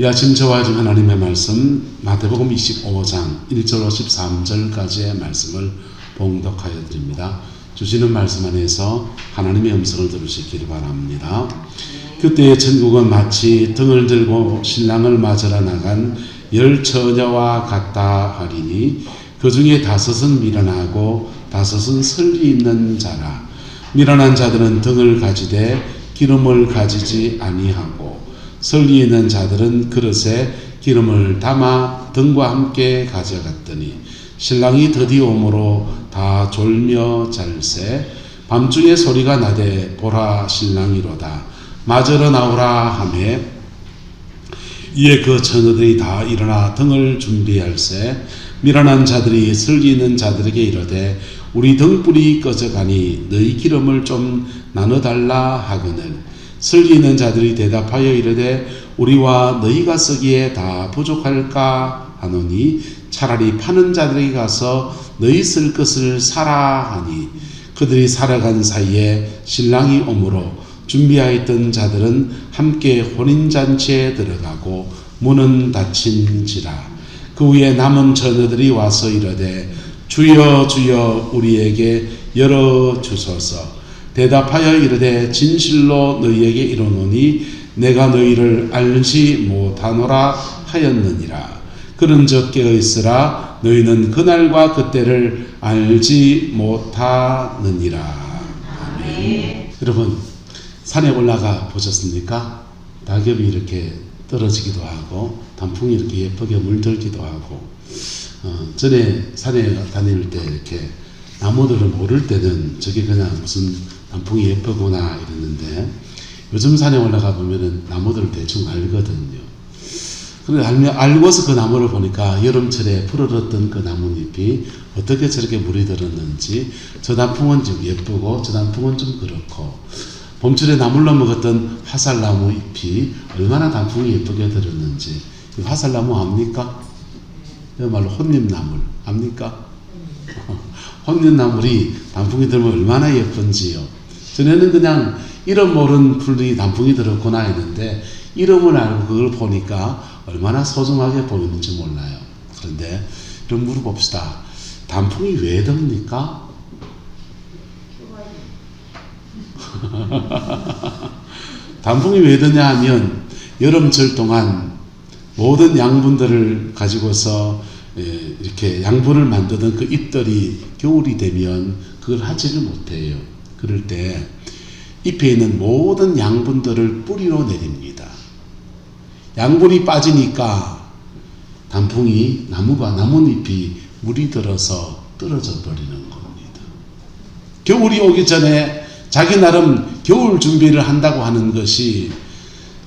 이 아침 저와 좀 하나님의 말씀 마태복음 25장 1절로 13절까지의 말씀을 봉독하여 드립니다. 주시는 말씀 안에서 하나님의 음성을 들으시기를 바랍니다. 그때의 천국은 마치 등을 들고 신랑을 맞으러 나간 10 처녀와 같다 하리니 그 중에 5은 미련하고 5은 설리 있는 자라. 미련한 자들은 등을 가지되 기름을 가지지 아니하고 설리 있는 자들은 그릇에 기름을 담아 등과 함께 가져갔더니 신랑이 드디어 오므로 다 졸며 잘세. 밤중에 소리가 나되 보라 신랑이로다 맞으러 나오라 하매 이에 그 처녀들이 다 일어나 등을 준비할세. 미련한 자들이 설리 있는 자들에게 이르되 우리 등불이 꺼져가니 너희 기름을 좀 나눠달라 하거늘 설리 있는 자들이 대답하여 이르되 우리와 너희가 쓰기에 다 부족할까 하노니 차라리 파는 자들에게 가서 너희 쓸 것을 사라 하니 그들이 살아간 사이에 신랑이 오므로 준비하였던 자들은 함께 혼인잔치에 들어가고 문은 닫힌지라. 그 후에 남은 처녀들이 와서 이르되 주여 주여 우리에게 열어주소서. 대답하여 이르되 진실로 너희에게 이르노니 내가 너희를 알지 못하노라 하였느니라. 그런즉 깨어있으라 너희는 그날과 그때를 알지 못하느니라. 아멘. 여러분 산에 올라가 보셨습니까? 낙엽이 이렇게 떨어지기도 하고 단풍이 이렇게 예쁘게 물들기도 하고 전에 산에 다닐 때 이렇게 나무들을 모를 때는 저게 그냥 무슨 단풍이 예쁘구나 이랬는데 요즘 산에 올라가 보면은 나무들을 대충 알거든요. 그래 알고서 그 나무를 보니까 여름철에 푸르렀던 그 나뭇잎이 어떻게 저렇게 물이 들었는지 저 단풍은 좀 예쁘고 저 단풍은 좀 그렇고 봄철에 나물로 먹었던 화살나무 잎이 얼마나 단풍이 예쁘게 들었는지. 화살나무 압니까? 이말로 혼잎나물 압니까? 혼잎나물이 단풍이 들면 얼마나 예쁜지요. 전에는 그냥 이름 모르는 풀이 단풍이 들었구나 했는데 이름을 알고 그걸 보니까 얼마나 소중하게 보이는지 몰라요. 그런데 좀 물어봅시다. 단풍이 왜 듭니까? 단풍이 왜 드냐 하면 여름철 동안 모든 양분들을 가지고서 이렇게 양분을 만드는 그 잎들이 겨울이 되면 그걸 하지를 못해요. 그럴 때 잎에 있는 모든 양분들을 뿌리로 내립니다. 양분이 빠지니까 단풍이 나뭇잎이 물이 들어서 떨어져 버리는 겁니다. 겨울이 오기 전에 자기 나름 겨울 준비를 한다고 하는 것이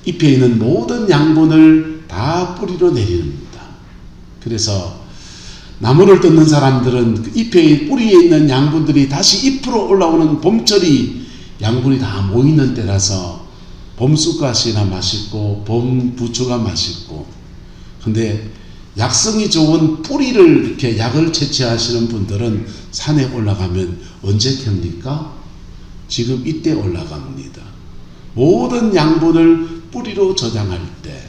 잎에 있는 모든 양분을 다 뿌리로 내립니다. 그래서 나무를 뜯는 사람들은 그 잎에 뿌리에 있는 양분들이 다시 잎으로 올라오는 봄철이 양분이 다 모이는 때라서 봄쑥갓이나 맛있고 봄 부추가 맛있고. 근데 약성이 좋은 뿌리를 이렇게 약을 채취하시는 분들은 산에 올라가면 언제 켭니까? 지금 이때 올라갑니다. 모든 양분을 뿌리로 저장할 때,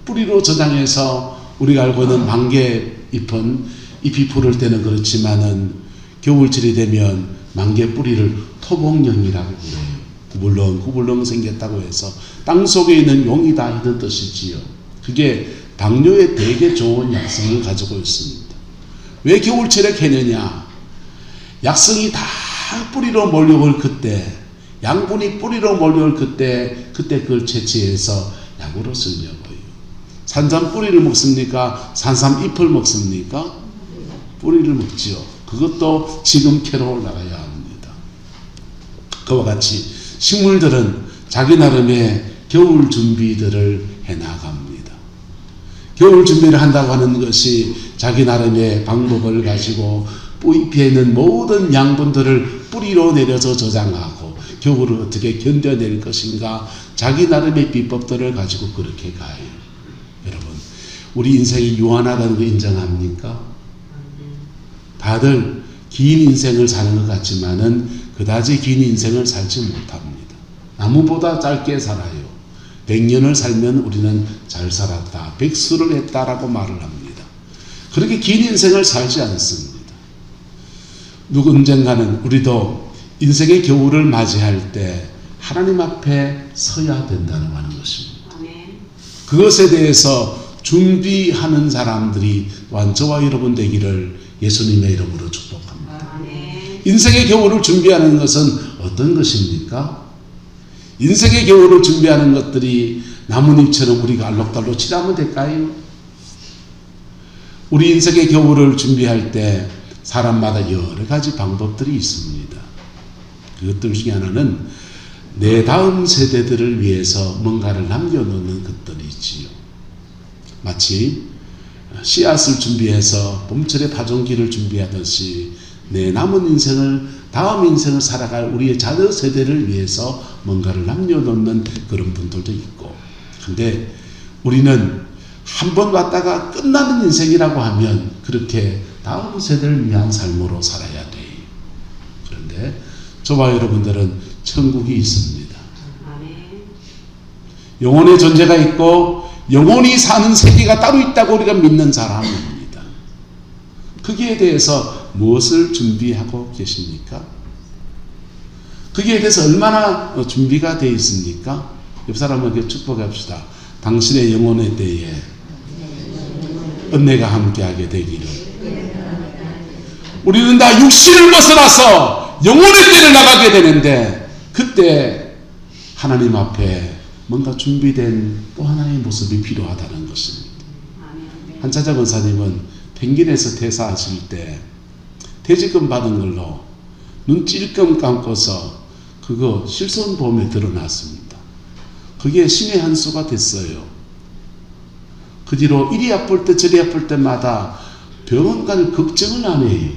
뿌리로 저장해서 우리가 알고 있는 만개잎은 잎이 푸를 때는 그렇지만은 겨울철이 되면 만개 뿌리를 토복령이라고 그래요. 구불렁구불렁 생겼다고 해서 땅 속에 있는 용이다 이런 뜻이지요. 그게 당뇨에 되게 좋은 약성을 가지고 있습니다. 왜 겨울철에 캐느냐? 약성이 다 뿌리로 몰려올 그때, 양분이 뿌리로 몰려올 그때 그걸 채취해서 약으로 쓰려고요. 산삼 뿌리를 먹습니까? 산삼 잎을 먹습니까? 뿌리를 먹지요. 그것도 지금 캐러 올라가야 합니다. 그와 같이 식물들은 자기 나름의 겨울 준비들을 해나갑니다. 겨울 준비를 한다고 하는 것이 자기 나름의 방법을 가지고 잎에 있는 모든 양분들을 뿌리로 내려서 저장하고 겨울을 어떻게 견뎌낼 것인가 자기 나름의 비법들을 가지고 그렇게 가요. 여러분 우리 인생이 유한하다는 거 인정합니까? 다들 긴 인생을 사는 것 같지만은 그다지 긴 인생을 살지 못합니다. 나무보다 짧게 살아요. 100년을 살면 우리는 잘 살았다, 백수를 했다라고 말을 합니다. 그렇게 긴 인생을 살지 않습니다. 언젠가는 우리도 인생의 겨울을 맞이할 때 하나님 앞에 서야 된다는 하는 것입니다. 그것에 대해서 준비하는 사람들이 저와 여러분 되기를 예수님의 이름으로 축복합니다. 인생의 겨울을 준비하는 것은 어떤 것입니까? 인생의 겨울을 준비하는 것들이 나뭇잎처럼 우리가 알록달록 칠하면 될까요? 우리 인생의 겨울을 준비할 때 사람마다 여러 가지 방법들이 있습니다. 그것들 중에 하나는 내 다음 세대들을 위해서 뭔가를 남겨놓는 것들이지요. 마치 씨앗을 준비해서 봄철에 파종기를 준비하듯이 내 남은 인생을, 다음 인생을 살아갈 우리의 자녀 세대를 위해서 뭔가를 남겨놓는 그런 분들도 있고, 근데 우리는 한 번 왔다가 끝나는 인생이라고 하면 그렇게 다음 세대를 위한 삶으로 살아야 돼요. 그런데 저와 여러분들은 천국이 있습니다. 영혼의 존재가 있고 영혼이 사는 세계가 따로 있다고 우리가 믿는 사람입니다. 거기에 대해서 무엇을 준비하고 계십니까? 거기에 대해서 얼마나 준비가 되어 있습니까? 옆 사람에게 축복합시다. 당신의 영혼의 때에 은혜가 함께하게 되기를. 우리는 다 육신을 벗어나서 영혼의 때를 나가게 되는데, 그때 하나님 앞에 뭔가 준비된 또 하나의 모습이 필요하다는 것입니다. 한차자 권사님은 펭귄에서 퇴사하실 때 퇴직금 받은 걸로 눈 찔끔 감고서 그거 실손보험에 드러났습니다. 그게 신의 한 수가 됐어요. 그 뒤로 이리 아플 때 저리 아플 때마다 병원 갈 걱정을 안 해요.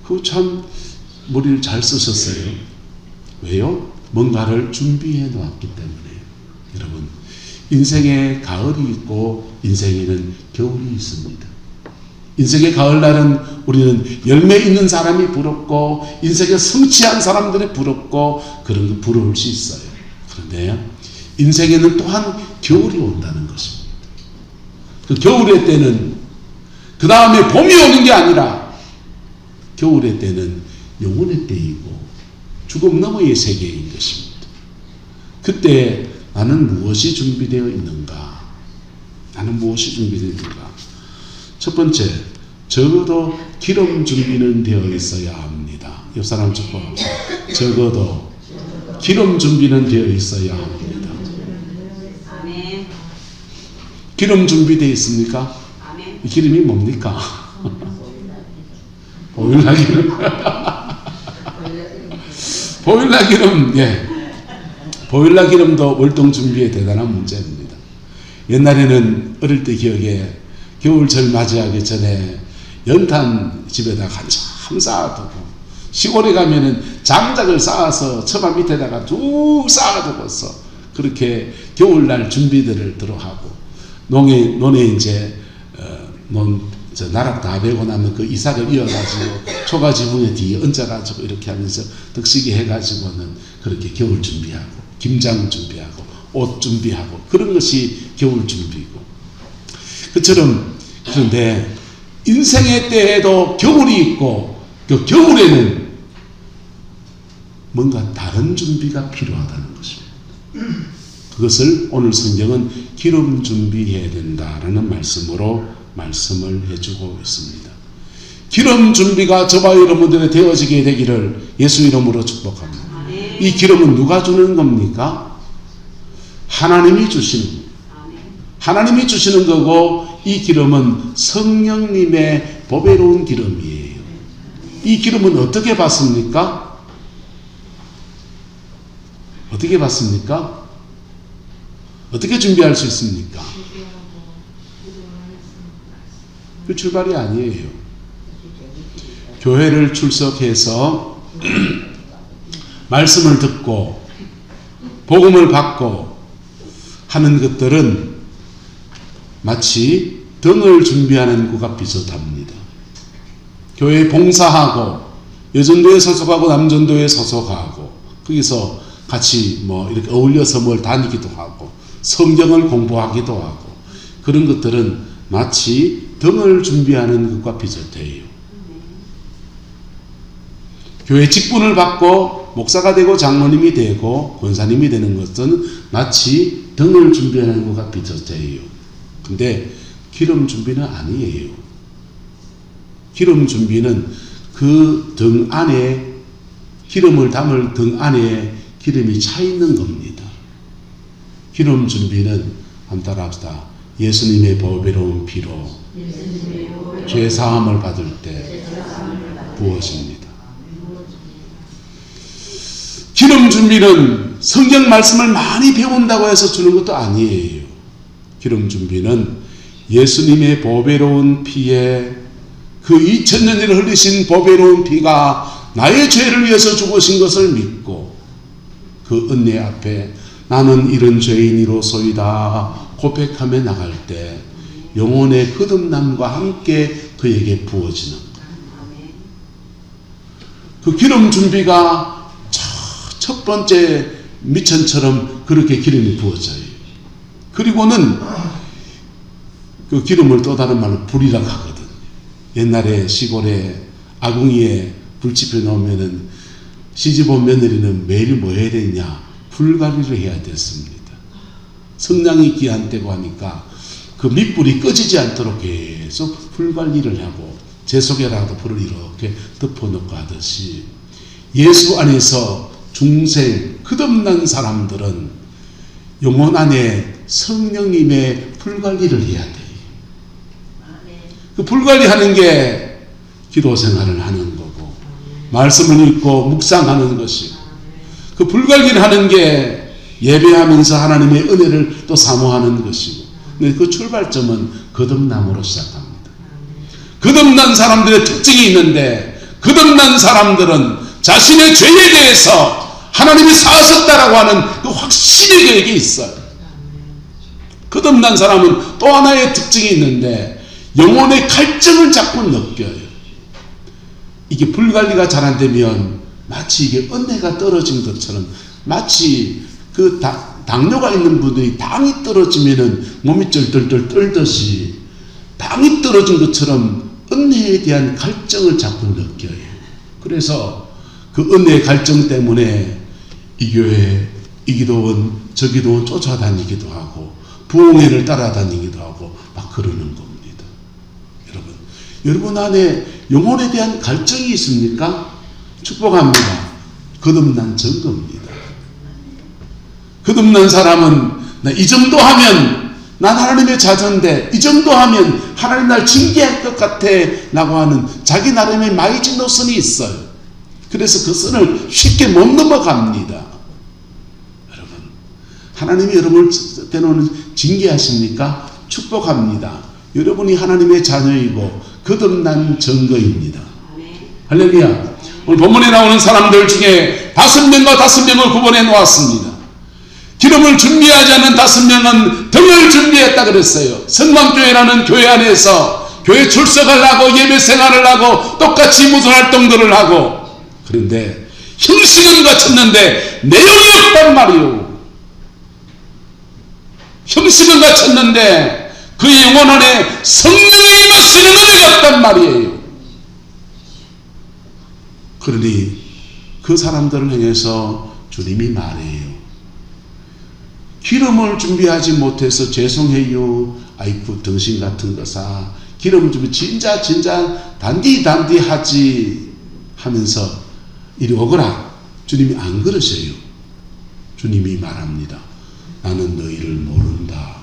그거 참 머리를 잘 쓰셨어요. 왜요? 뭔가를 준비해 놓았기 때문에. 여러분, 인생에 가을이 있고 인생에는 겨울이 있습니다. 인생의 가을날은 우리는 열매 있는 사람이 부럽고 인생에 성취한 사람들이 부럽고 그런 거 부러울 수 있어요. 그런데 인생에는 또한 겨울이 온다는 것입니다. 그 겨울의 때는 그 다음에 봄이 오는 게 아니라 겨울의 때는 영혼의 때이고 죽음 너머의 세계인 것입니다. 그때 나는 무엇이 준비되어 있는가? 나는 무엇이 준비되어 있는가? 첫 번째, 적어도 기름 준비는 되어 있어야 합니다. 옆 사람 축복합니다. 적어도 기름 준비는 되어 있어야 합니다. 기름 준비되어 있습니까? 이 기름이 뭡니까? 보일러 기름. 보일러 기름, 예. 보일러 기름도 월동 준비에 대단한 문제입니다. 옛날에는 어릴 때 기억에 겨울철 맞이하기 전에 연탄 집에다가 한참 쌓아두고, 시골에 가면은 장작을 쌓아서 처마 밑에다가 쭉 쌓아두고서 그렇게 겨울날 준비들을 들어하고, 논에 이제 나락 다 베고 나면 그 이삭을 이어가지고 초가 지붕에 뒤에 얹어가지고 이렇게 하면서 덕시기 해가지고는 그렇게 겨울 준비하고, 김장 준비하고, 옷 준비하고, 그런 것이 겨울 준비고. 그처럼, 그런데 인생의 때에도 겨울이 있고 그 겨울에는 뭔가 다른 준비가 필요하다는 것입니다. 그것을 오늘 성경은 기름 준비해야 된다라는 말씀으로 말씀을 해주고 있습니다. 기름 준비가 저와 여러분들에 되어지게 되기를 예수 이름으로 축복합니다. 이 기름은 누가 주는 겁니까? 하나님이 주시는 겁니다. 하나님이 주시는 거고, 이 기름은 성령님의 보배로운 기름이에요. 이 기름은 어떻게 받습니까? 어떻게 받습니까? 어떻게 준비할 수 있습니까? 그 출발이 아니에요. 교회를 출석해서 말씀을 듣고 복음을 받고 하는 것들은 마치 등을 준비하는 것과 비슷합니다. 교회에 봉사하고 여전도에 소속하고 남전도에 소속하고 거기서 같이 뭐 이렇게 어울려서 뭘 다니기도 하고 성경을 공부하기도 하고 그런 것들은 마치 등을 준비하는 것과 비슷해요. 교회 직분을 받고 목사가 되고 장로님이 되고 권사님이 되는 것은 마치 등을 준비하는 것과 비슷해요. 근데 기름 준비는 아니에요. 기름 준비는 그 등 안에 기름을 담을 등 안에 기름이 차 있는 겁니다. 기름 준비는 한번 따라합시다. 예수님의 보배로운 피로 죄 사함을 받을 때 부어집니다. 기름 준비는 성경 말씀을 많이 배운다고 해서 주는 것도 아니에요. 기름 준비는 예수님의 보배로운 피에 그 2000년을 흘리신 보배로운 피가 나의 죄를 위해서 죽으신 것을 믿고 그 은혜 앞에 나는 이런 죄인이로소이다 고백하며 나갈 때 영혼의 거듭남과 함께 그에게 부어지는 그 기름 준비가 첫 번째 미천처럼 그렇게 기름이 부어져요. 그리고는 그 기름을 또 다른 말로 불이라고 하거든. 옛날에 시골에 아궁이에 불 지펴 놓으면은 시집온 며느리는 매일 뭐 해야 되냐? 불관리를 해야 됐습니다. 성냥이 귀한 때고 하니까 그 밑불이 꺼지지 않도록 계속 불관리를 하고 제 속에라도 불을 이렇게 덮어놓고 하듯이 예수 안에서 중생 거듭난 사람들은 영혼 안에 성령님의 불관리를 해야 돼요. 그 불관리하는 게 기도 생활을 하는 거고 말씀을 읽고 묵상하는 것이고 그 불관리를 하는 게 예배하면서 하나님의 은혜를 또 사모하는 것이고 근데 그 출발점은 거듭남으로 시작합니다. 거듭난 사람들의 특징이 있는데 거듭난 사람들은 자신의 죄에 대해서 하나님이 사하셨다라고 하는 그 확신이 그에게 있어요. 거듭난 사람은 또 하나의 특징이 있는데 영혼의 갈증을 자꾸 느껴요. 이게 불관리가 잘 안 되면 마치 이게 은혜가 떨어진 것처럼 마치 그 당뇨가 있는 분들이 당이 떨어지면은 몸이 쩔쩔쩔 떨듯이 당이 떨어진 것처럼 은혜에 대한 갈증을 자꾸 느껴요. 그래서 그 은혜의 갈증 때문에 이 교회, 이 기도원, 저 기도원 쫓아다니기도 하고 부흥회를 따라다니기도 하고 막 그러는 겁니다. 여러분 안에 영혼에 대한 갈증이 있습니까? 축복합니다. 거듭난 증거입니다. 거듭난 사람은 나 이 정도 하면 난 하나님의 자녀인데 이 정도 하면 하나님 날 징계할 것 같아 라고 하는 자기 나름의 마이진 노선이 있어요. 그래서 그 선을 쉽게 못 넘어갑니다. 여러분 하나님이 여러분을 때로는 징계하십니까? 축복합니다. 여러분이 하나님의 자녀이고 거듭난 증거입니다. 할렐루야. 오늘 본문에 나오는 사람들 중에 5명과 5명을 구분해 놓았습니다. 기름을 준비하지 않은 5명은 등을 준비했다 그랬어요. 성광교회라는 교회 안에서 교회 출석을 하고 예배 생활을 하고 똑같이 무슨 활동들을 하고 그런데 형식은 갖췄는데 내용이 없단 말이에요. 형식은 갖췄는데 그의 영혼 안에 성령이 임하시는 은혜가 없단 말이에요. 그러니 그 사람들을 향해서 주님이 말해요. 기름을 준비하지 못해서 죄송해요. 아이쿠 등신 같은 거사. 기름을 준비 진짜 단디 하지 하면서 이리 오거라. 주님이 안 그러세요. 주님이 말합니다. 나는 너희를 모른다.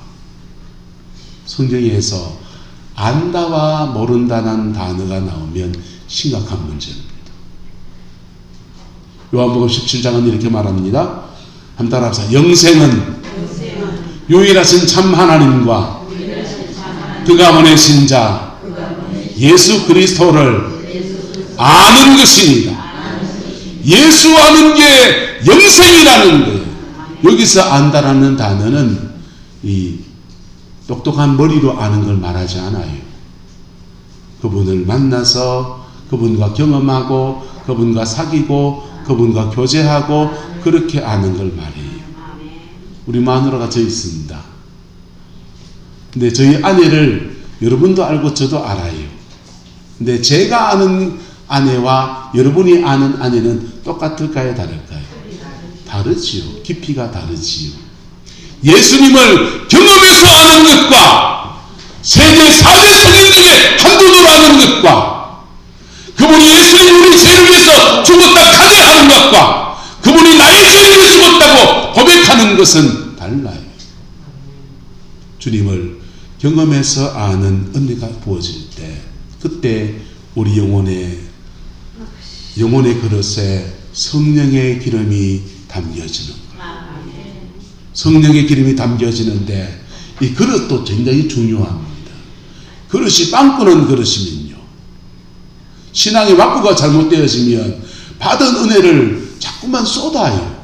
성경에서 안다와 모른다는 단어가 나오면 심각한 문제입니다. 요한복음 17장은 이렇게 말합니다. 한번 따라합시다. 영생은 유일하신 참 하나님과 그가 보내신 자 예수 그리스도를 아는 것입니다. 예수 아는 게 영생이라는 거예요. 여기서 안다라는 단어는 이 똑똑한 머리로 아는 걸 말하지 않아요. 그분을 만나서 그분과 경험하고 그분과 사귀고 그분과 교제하고 그렇게 아는 걸 말해요. 우리 마누라가 저 있습니다. 근데 저희 아내를 여러분도 알고 저도 알아요. 근데 제가 아는 아내와 여러분이 아는 아내는 똑같을까요? 다를까요? 다르지요. 깊이가 다르지요. 예수님을 경험해서 아는 것과 세계 4대 성인 중에 한두도 아는 것과 그분이 예수님 우리 죄를 위해서 죽었다 카드 하는 것과 그분이 나의 죄를 위해 죽었다고 고백하는 것은 달라요. 주님을 경험해서 아는 은혜가 부어질 때 그때 우리 영혼의 그릇에 성령의 기름이 담겨지는 거예요. 성령의 기름이 담겨지는데 이 그릇도 굉장히 중요합니다. 그릇이 빵꾸는 그릇이면요. 신앙의 확구가 잘못되어지면 받은 은혜를 자꾸만 쏟아요.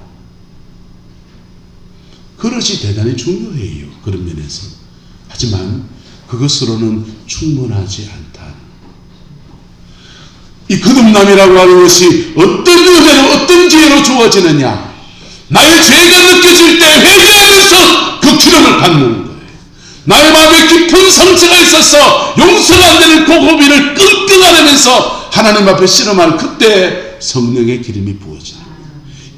그릇이 대단히 중요해요. 그런 면에서. 하지만 그것으로는 충분하지 않다. 이 거듭남이라고 하는 것이 어떤 은혜로 어떤 기회로 주어지느냐. 나의 죄가 느껴질 때 회개하면서 그 기름을 받는 거예요. 나의 마음에 깊은 상처가 있어서 용서가 안 되는 그 고비를 끙끙 앓으면서 하나님 앞에 씨름할 그때 성령의 기름이 부어지는 거예요.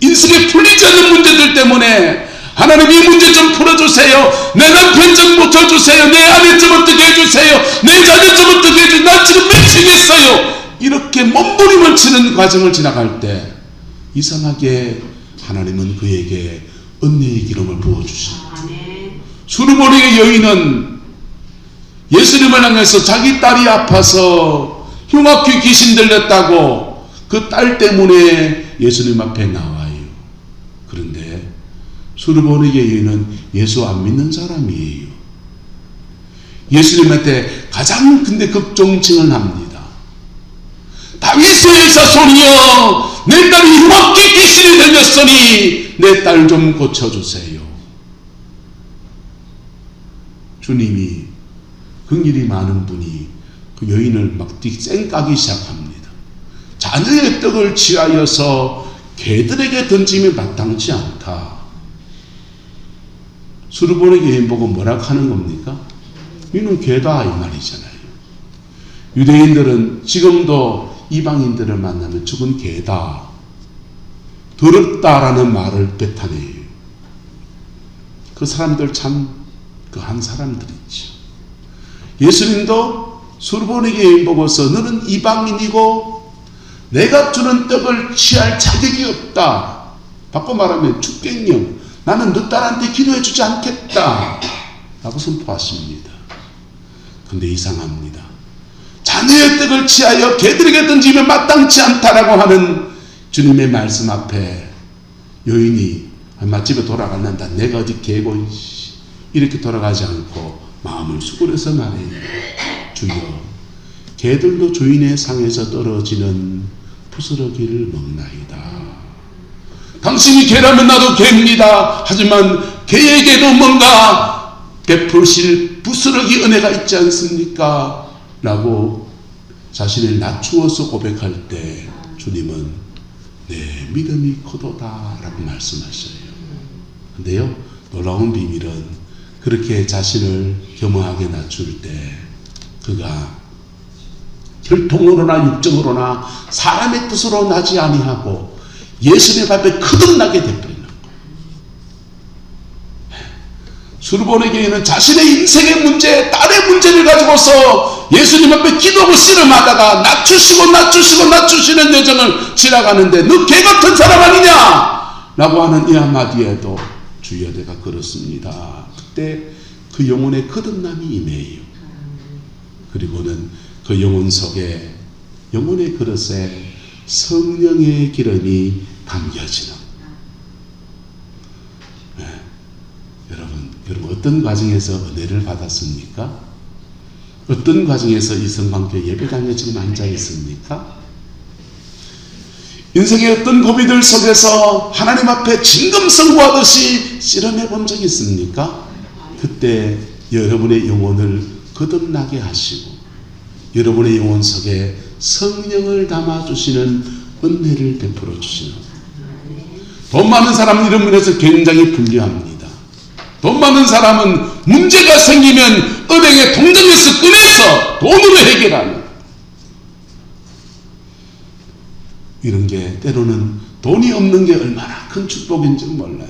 인생에 풀리지 않는 문제들 때문에 하나님 이 문제 좀 풀어주세요. 내 남편 좀 고쳐주세요. 내 아내 좀 어떻게 해주세요. 내 자녀 좀 어떻게 해주세요. 나 지금 미치겠어요. 이렇게 몸부림을 치는 과정을 지나갈 때 이상하게 하나님은 그에게 은혜의 기름을 부어주십니다. 수르보니의 여인은 예수님을 향해서 자기 딸이 아파서 흉악귀 귀신 들렸다고 그 딸 때문에 예수님 앞에 나와요. 그런데 수르보니의 여인은 예수 안 믿는 사람이에요. 예수님한테 가장 근데 극종칭을 합니다. 다윗의 자손이여 내 딸이 흉악귀 귀신이 들렸으니 내 딸 좀 고쳐주세요. 주님이 긍휼이 많은 분이 그 여인을 막 쌩까기 시작합니다. 자녀의 떡을 취하여서 개들에게 던지면 마땅치 않다. 수르보니의 여인 보고 뭐라고 하는 겁니까? 이는 개다 이 말이잖아요. 유대인들은 지금도 이방인들을 만나면 죽은 개다, 더럽다라는 말을 뱉어내요. 그 사람들 참 그 한 사람들이죠. 예수님도 수르보니의 여인 보고서 너는 이방인이고 내가 주는 떡을 취할 자격이 없다. 바꿔 말하면 죽겠냐. 나는 너 딸한테 기도해 주지 않겠다. 라고 선포하십니다. 근데 이상합니다. 자녀의 떡을 취하여 개들에게 던지면 마땅치 않다라고 하는 주님의 말씀 앞에 여인이 맛집에 돌아갈란다. 내가 어디 개고 이렇게 돌아가지 않고 마음을 수그려서 말해요. 주여, 개들도 주인의 상에서 떨어지는 부스러기를 먹나이다. 당신이 개라면 나도 개입니다. 하지만 개에게도 뭔가 베푸실 부스러기 은혜가 있지 않습니까? 라고 자신을 낮추어서 고백할 때 주님은 내 믿음이 크도다 라고 말씀하셔요. 근데요, 놀라운 비밀은 그렇게 자신을 겸허하게 낮출 때 그가 혈통으로나 육정으로나 사람의 뜻으로 나지 아니하고 예수님 앞에 거듭나게 되버리는 거예요. 수르보니의 여인은 자신의 인생의 문제, 딸의 문제를 가지고서 예수님 앞에 기도하고 씨름하다가 낮추시는 여정을 지나가는데 너 개같은 사람 아니냐? 라고 하는 이 한마디에도 주여 내가 그렇습니다. 그때 그 영혼의 거듭남이 임해요. 그리고는 그 영혼 속에 영혼의 그릇에 성령의 기름이 담겨지는. 네. 여러분 어떤 과정에서 은혜를 받았습니까? 어떤 과정에서 이성관계 예배당에 지금 앉아 있습니까? 인생의 어떤 고비들 속에서 하나님 앞에 진검승부하듯이 씨름해 본 적이 있습니까? 그때 여러분의 영혼을 거듭나게 하시고 여러분의 영혼 속에 성령을 담아주시는 은혜를 베풀어 주시는 돈 많은 사람은 이런 면에서 굉장히 불리합니다. 돈 많은 사람은 문제가 생기면 은행에 통장에서 꺼내서 돈으로 해결하는, 이런 게 때로는 돈이 없는 게 얼마나 큰 축복인지 몰라요.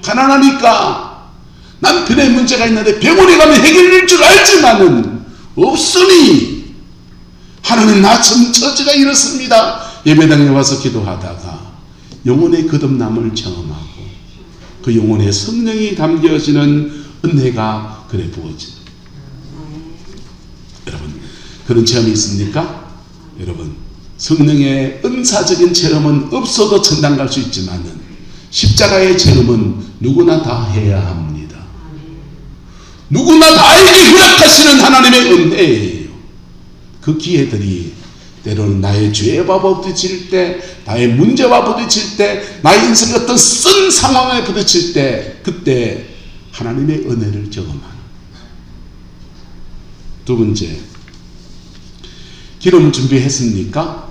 가난하니까 남편의 문제가 있는데 병원에 가면 해결될 줄 알지만은 없으니, 하나님 나 참 처지가 이렇습니다. 예배당에 와서 기도하다가 영혼의 거듭남을 경험하고 그 영혼에 성령이 담겨지는 은혜가 그래 부어집니다. 여러분, 그런 체험이 있습니까? 여러분, 성령의 은사적인 체험은 없어도 천당 갈 수 있지만은 십자가의 체험은 누구나 다 해야 합니다. 누구나 다에게 허락하시는 하나님의 은혜예요. 그 기회들이 때로는 나의 죄와 부딪힐 때, 나의 문제와 부딪힐 때, 나의 인생의 어떤 쓴 상황에 부딪힐 때, 그때 하나님의 은혜를 경험하는. 두 번째, 기름 준비했습니까?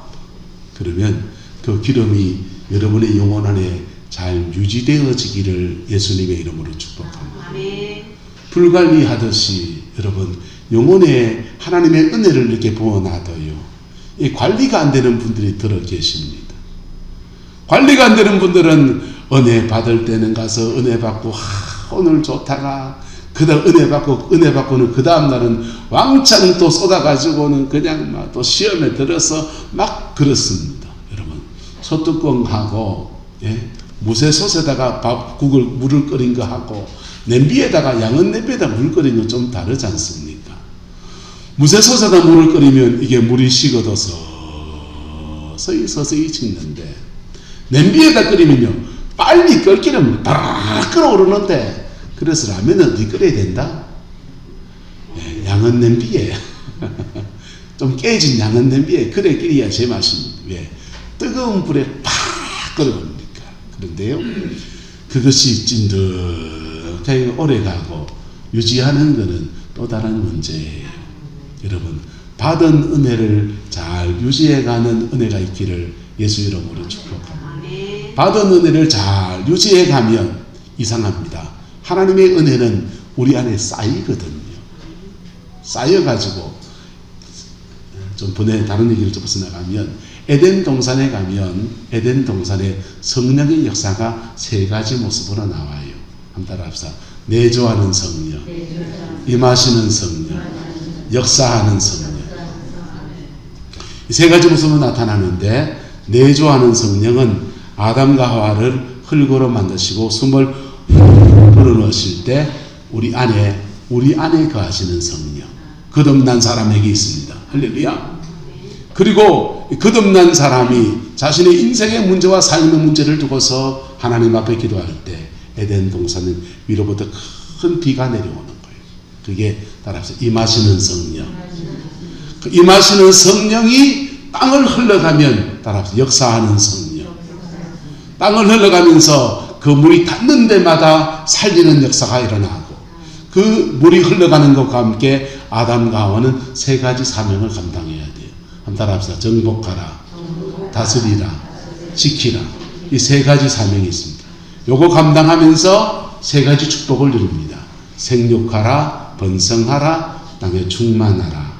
그러면 그 기름이 여러분의 영혼 안에 잘 유지되어지기를 예수님의 이름으로 축복합니다. 불관리하듯이 여러분 영혼에 하나님의 은혜를 이렇게 부어놔도요, 이 관리가 안 되는 분들이 들어 계십니다. 관리가 안 되는 분들은 은혜 받을 때는 가서 은혜 받고 오늘 좋다가, 그다음 은혜 받고는 그 다음 날은 왕창 또 쏟아가지고는 그냥 막 또 시험에 들어서 막 그렇습니다. 여러분, 소뚜껑하고 무쇠솥에다가 물을 끓인 거 하고 냄비에다가, 양은 냄비에다 물 끓인 거 좀 다르지 않습니까? 무쇠솥에다 물을 끓이면 이게 물이 식어도 서서히 식는데, 냄비에다 끓이면요 빨리 끓기는 딱 끓어오르는데, 그래서 라면은 어디 끓여야 된다? 양은 냄비에 좀 깨진 양은 냄비에 그래 끓여야 제맛입니다. 왜? 뜨거운 불에 팍 끓여옵니까? 그런데요, 그것이 찐득하게 오래가고 유지하는 것은 또 다른 문제예요. 여러분, 받은 은혜를 잘 유지해가는 은혜가 있기를 예수 이름으로 축복합니다. 받은 은혜를 잘 유지해가면 이상합니다. 하나님의 은혜는 우리 안에 쌓이거든요. 쌓여가지고, 좀 다른 얘기를 좀 벗어나가면, 에덴 동산에 가면 에덴 동산에 성령의 역사가 세 가지 모습으로 나와요. 한번 따라합시다. 내조하는 성령, 임하시는 성령, 역사하는 성령. 이 세 가지 모습으로 나타나는데, 내조하는 성령은 아담과 하와를 흙으로 만드시고 숨을 불어넣으실 때 우리 안에 거하시는 성령, 거듭난 사람에게 있습니다. 할렐루야. 그리고 거듭난 사람이 자신의 인생의 문제와 삶의 문제를 두고서 하나님 앞에 기도할 때 에덴 동산은 위로부터 큰 비가 내려오는 거예요. 그게 따라서 임하시는 성령. 그 임하시는 성령이 땅을 흘러가면 따라서 역사하는 성령. 땅을 흘러가면서 그 물이 닿는 데마다 살리는 역사가 일어나고, 그 물이 흘러가는 것과 함께 아담과 하와는 세 가지 사명을 감당해야 돼요. 한번 따라합시다. 정복하라, 다스리라, 지키라. 이 세 가지 사명이 있습니다. 요거 감당하면서 세 가지 축복을 누립니다. 생육하라, 번성하라, 땅에 충만하라.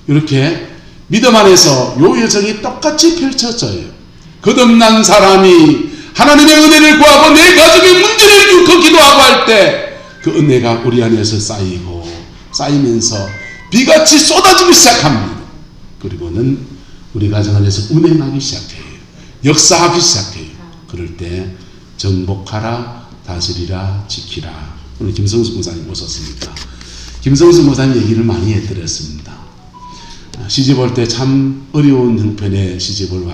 이렇게 믿음 안에서 요 여정이 똑같이 펼쳐져요. 거듭난 사람이 하나님의 은혜를 구하고 내 가족의 문제를 뚫고 기도하고 할 때 그 은혜가 우리 안에서 쌓이면서 비같이 쏟아지기 시작합니다. 그리고는 우리 가정 안에서 운행하기 시작해요. 역사하기 시작해요. 그럴 때 정복하라, 다스리라, 지키라. 오늘 김성수 목사님 오셨습니까? 김성수 목사님 얘기를 많이 해드렸습니다. 시집 올 때 참 어려운 형편의 시집을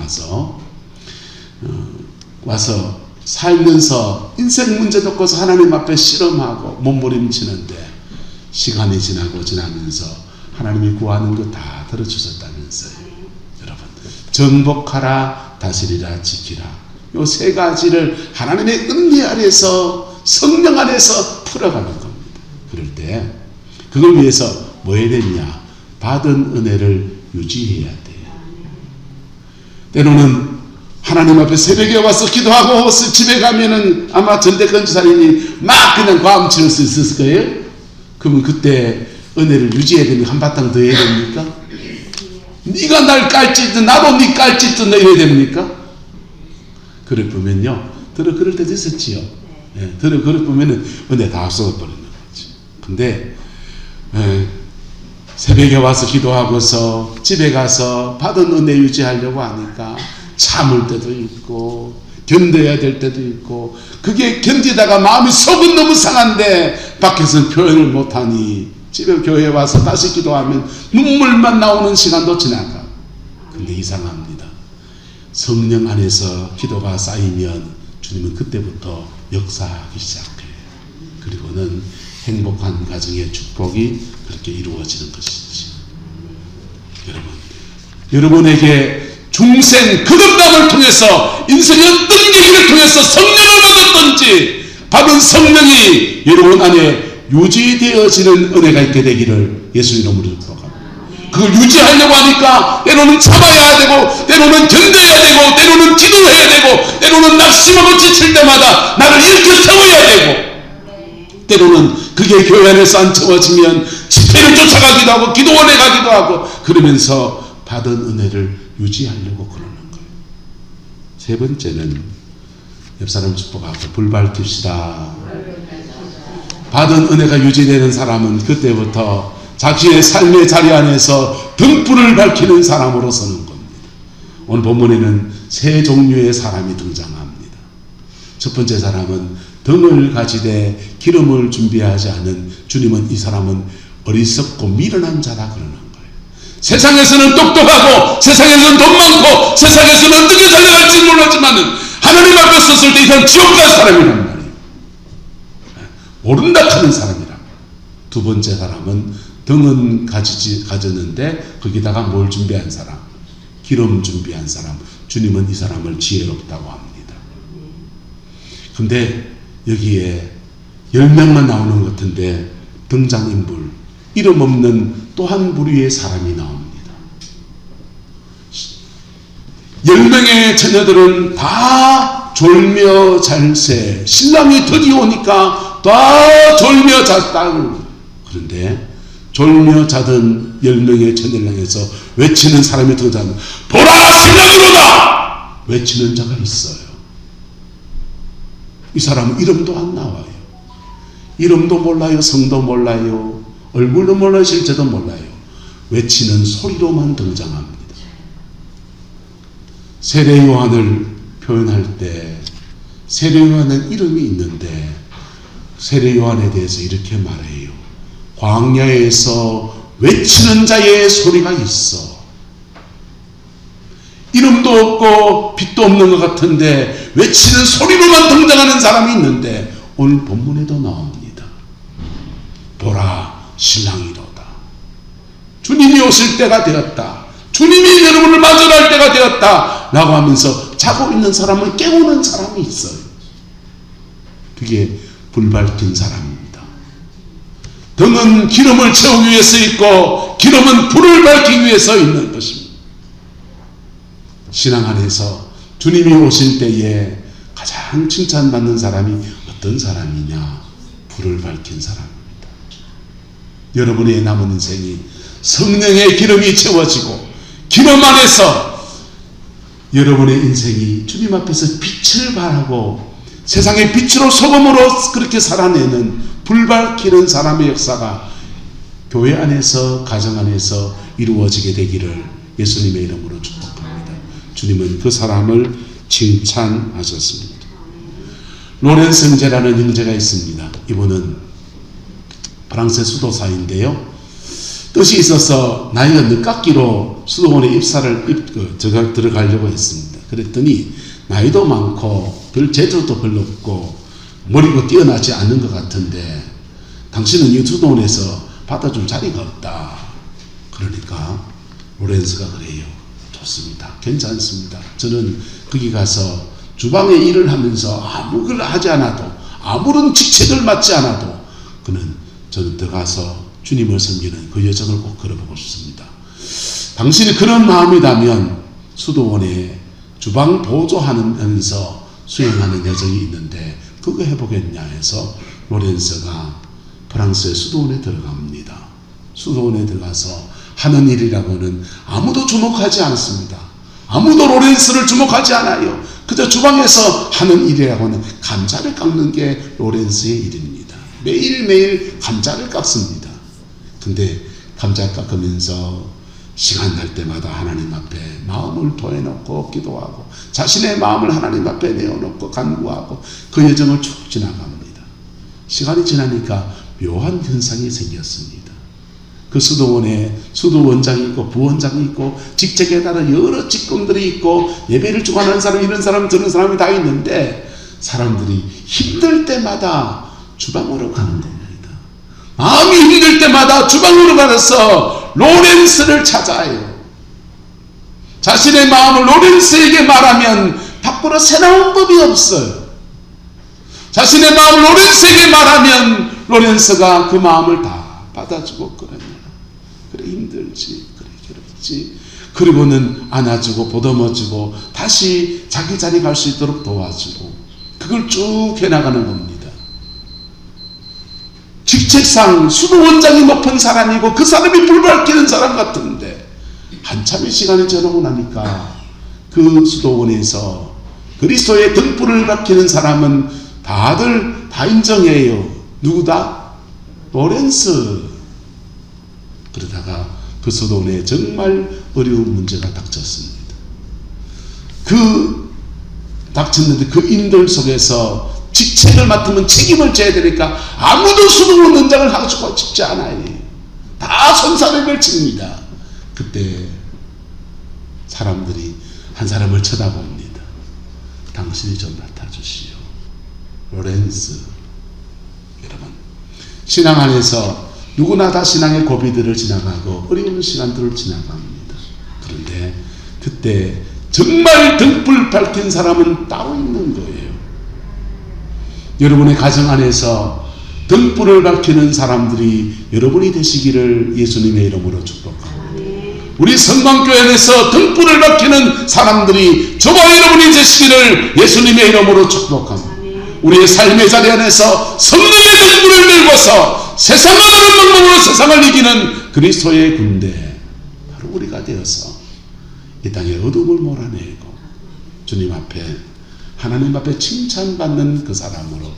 와서 살면서 인생 문제 놓고서 하나님 앞에 실험하고 몸부림치는데, 시간이 지나면서 하나님이 구하는 거 다 들어주셨다면서요. 여러분, 정복하라, 다스리라, 지키라. 요 세 가지를 하나님의 은혜 아래서, 성령 안에서 풀어가는 겁니다. 그럴 때 그걸 위해서 뭐 해야 되냐? 받은 은혜를 유지해야 돼요. 때로는 하나님 앞에 새벽에 와서 기도하고 집에 가면은 아마 전대건지살인이 막 그냥 과음치를 수 있을 거예요. 그러면 그때 은혜를 유지해야 되면 한바탕 더 해야 됩니까? 네가 날 깔짓든 나도 네 깔짓든 이래야 됩니까? 그래 보면요, 그럴 때도 있었지요. 예, 그래 보면은 은혜 다 쏟아버리는 거지. 근데 새벽에 와서 기도하고서 집에 가서 받은 은혜 유지하려고 하니까 참을 때도 있고 견뎌야 될 때도 있고, 그게 견디다가 마음이 속은 너무 상한데 밖에서는 표현을 못하니 집에 교회에 와서 다시 기도하면 눈물만 나오는 시간도 지나가. 근데 이상합니다. 성령 안에서 기도가 쌓이면 주님은 그때부터 역사하기 시작해요. 그리고는 행복한 가정의 축복이 그렇게 이루어지는 것이지. 여러분에게 중생 거듭남을 통해서 인생의 어떤 계기를 통해서 성령을 받았든지 받은 성령이 여러분 안에 유지되어지는 은혜가 있게 되기를 예수 이름으로 축복합니다. 그걸 유지하려고 하니까 때로는 참아야 되고, 때로는 견뎌야 되고, 때로는 기도해야 되고, 때로는 낙심하고 지칠 때마다 나를 일으켜 세워야 되고, 때로는 그게 교회 안에서 안 채워지면 집회를 쫓아가기도 하고 기도원에 가기도 하고, 그러면서 받은 은혜를 유지하려고 그러는 거예요. 세 번째는 옆 사람 축복하고 불 밝힙시다. 받은 은혜가 유지되는 사람은 그때부터 자기의 삶의 자리 안에서 등불을 밝히는 사람으로 서는 겁니다. 오늘 본문에는 세 종류의 사람이 등장합니다. 첫 번째 사람은 등을 가지되 기름을 준비하지 않은 주님은 이 사람은 어리석고 미련한 자라 그러는 거예요. 세상에서는 똑똑하고 세상에서는 돈 많고 세상에서는 어떻게 살아갈지 몰랐지만은 하나님 앞에 섰을 때 이 사람 지옥 갈 사람이란 말이에요. 모른다 하는 사람이라. 두 번째 사람은 등은 가졌는데 거기다가 뭘 준비한 사람? 기름 준비한 사람. 주님은 이 사람을 지혜롭다고 합니다. 근데 여기에 10명만 나오는 것 같은데 등장인물 이름 없는 또 한 부류의 사람이 나옵니다. 10명의 처녀들은 다 졸며 잘새, 신랑이 드디어 오니까 다 졸며 잤다. 그런데 졸며 자던 10명의 처녀를 향해서 외치는 사람이 등장합니다. 보라, 신랑이 오다! 외치는 자가 있어요. 이 사람은 이름도 안 나와요. 이름도 몰라요. 성도 몰라요. 얼굴도 몰라요. 실제도 몰라요. 외치는 소리로만 등장합니다. 세례 요한을 표현할 때 세례 요한은 이름이 있는데 세례 요한에 대해서 이렇게 말해요. 광야에서 외치는 자의 소리가 있어. 이름도 없고 빛도 없는 것 같은데 외치는 소리로만 등장하는 사람이 있는데 오늘 본문에도 나옵니다. 보라, 신랑이로다. 주님이 오실 때가 되었다. 주님이 여러분을 맞이할 때가 되었다 라고 하면서 자고 있는 사람을 깨우는 사람이 있어요. 그게 불 밝힌 사람입니다. 등은 기름을 채우기 위해서 있고 기름은 불을 밝히기 위해서 있는 것입니다. 신앙 안에서 주님이 오실 때에 가장 칭찬받는 사람이 어떤 사람이냐? 불을 밝힌 사람입니다. 여러분의 남은 인생이 성령의 기름이 채워지고 기름 안에서 여러분의 인생이 주님 앞에서 빛을 발하고 세상의 빛으로 소금으로 그렇게 살아내는 불 밝히는 사람의 역사가 교회 안에서 가정 안에서 이루어지게 되기를 예수님의 이름으로 축복합니다. 주님은 그 사람을 칭찬하셨습니다. 로렌스 형제라는 형제가 있습니다. 이분은 프랑스의 수도사인데요. 뜻이 있어서 나이가 늦깎이로 수도원에 들어가려고 했습니다. 그랬더니 나이도 많고 별 재주도 별로 없고 머리가 뛰어나지 않은 것 같은데 당신은 이 수도원에서 받아줄 자리가 없다. 그러니까 로렌스가 그래요. 좋습니다. 괜찮습니다. 저는 거기 가서 주방에 일을 하면서 아무걸 하지 않아도 아무런 직책을 맡지 않아도 저는 들어가서 주님을 섬기는 그 여정을 꼭 걸어보고 싶습니다. 당신이 그런 마음이라면 수도원에 주방 보조하면서 수행하는 여정이 있는데 그거 해보겠냐 해서 로렌스가 프랑스의 수도원에 들어갑니다. 수도원에 들어가서 하는 일이라고는 아무도 주목하지 않습니다. 아무도 로렌스를 주목하지 않아요. 그저 주방에서 하는 일이라고는 감자를 깎는 게 로렌스의 일입니다. 매일매일 감자를 깎습니다. 근데 감자 깎으면서 시간 날 때마다 하나님 앞에 마음을 토해놓고 기도하고 자신의 마음을 하나님 앞에 내어놓고 간구하고 그 여정을 쭉 지나갑니다. 시간이 지나니까 묘한 현상이 생겼습니다. 그 수도원에 수도원장이 있고 부원장이 있고 직책에 따라 여러 직군들이 있고 예배를 주관하는 사람, 이런 사람 저런 사람이 다 있는데 사람들이 힘들 때마다 주방으로 가는 겁니다. 마음이 힘들 때마다 주방으로 가서 로렌스를 찾아요. 자신의 마음을 로렌스에게 말하면 밖으로 새나온 법이 없어요. 자신의 마음을 로렌스에게 말하면 로렌스가 그 마음을 다 받아주고 그러냐. 그래 힘들지, 그래 괴롭지. 그리고는 안아주고 보듬어주고 다시 자기 자리 갈 수 있도록 도와주고 그걸 쭉 해나가는 겁니다. 직책상 수도원장이 높은 사람이고 그 사람이 불 밝히는 사람 같은데 한참의 시간이 지나고 나니까 그 수도원에서 그리스도의 등불을 밝히는 사람은 다들 다 인정해요. 누구다? 로렌스. 그러다가 그 수도원에 정말 어려운 문제가 닥쳤습니다. 닥쳤는데 그 인들 속에서 직책을 맡으면 책임을 져야 되니까 아무도 수도원 원장을 하고 싶지 않아요. 다 손사래를 칩니다. 그때 사람들이 한 사람을 쳐다봅니다. 당신이 좀 맡아주시오. 로렌스. 여러분, 신앙 안에서 누구나 다 신앙의 고비들을 지나가고 어려운 시간들을 지나갑니다. 그런데 그때 정말 등불 밝힌 사람은 따로 있는 거예요. 여러분의 가정 안에서 등불을 밝히는 사람들이 여러분이 되시기를 예수님의 이름으로 축복합니다. 우리 성광교회 안에서 등불을 밝히는 사람들이 저와 여러분이 되시기를 예수님의 이름으로 축복합니다. 우리의 삶의 자리 안에서 성령의 등불을 들고서 세상을 하는 방법으로 세상을 이기는 그리스도의 군대, 바로 우리가 되어서 이 땅의 어둠을 몰아내고 주님 앞에, 하나님 앞에 칭찬받는 그 사람으로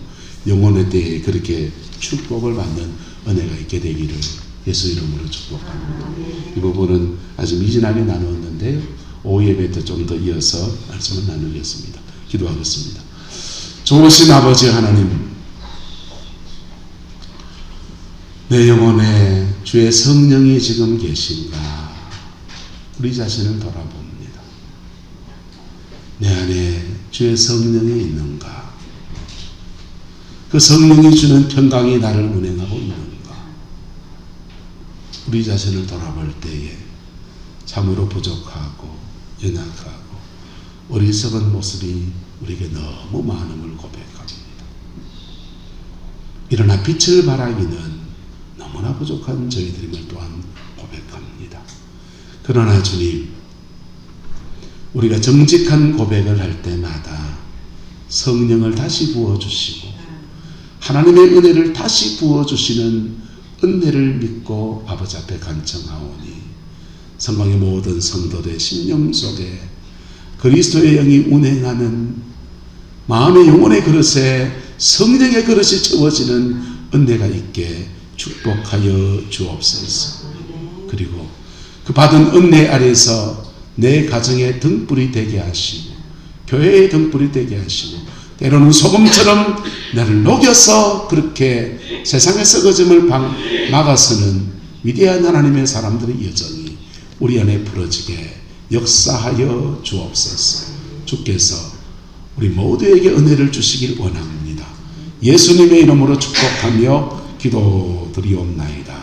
영혼의 때에 그렇게 축복을 받는 은혜가 있게 되기를 예수 이름으로 축복합니다. 이 부분은 아주 미진하게 나누었는데요, 오후 예배 때 좀 더 이어서 말씀을 나누겠습니다. 기도하겠습니다. 좋으신 아버지 하나님, 내 영혼에 주의 성령이 지금 계신가 우리 자신을 돌아봅니다. 내 안에 주의 성령이 있는가? 그 성령이 주는 평강이 나를 운행하고 있는가? 우리 자신을 돌아볼 때에 참으로 부족하고 연약하고 어리석은 모습이 우리에게 너무 많음을 고백합니다. 일어나 빛을 발하기는 너무나 부족한 저희들임을 또한 고백합니다. 그러나 주님, 우리가 정직한 고백을 할 때마다 성령을 다시 부어주시고 하나님의 은혜를 다시 부어주시는 은혜를 믿고 아버지 앞에 간청하오니 성광의 모든 성도들의 심령 속에 그리스도의 영이 운행하는 마음의 영혼의 그릇에 성령의 그릇이 채워지는 은혜가 있게 축복하여 주옵소서. 그리고 그 받은 은혜 아래서 내 가정의 등불이 되게 하시고 교회의 등불이 되게 하시고 때로는 소금처럼 나를 녹여서 그렇게 세상의 썩어짐을 막아서는 위대한 하나님의 사람들의 여정이 우리 안에 부러지게 역사하여 주옵소서. 주께서 우리 모두에게 은혜를 주시길 원합니다. 예수님의 이름으로 축복하며 기도드리옵나이다.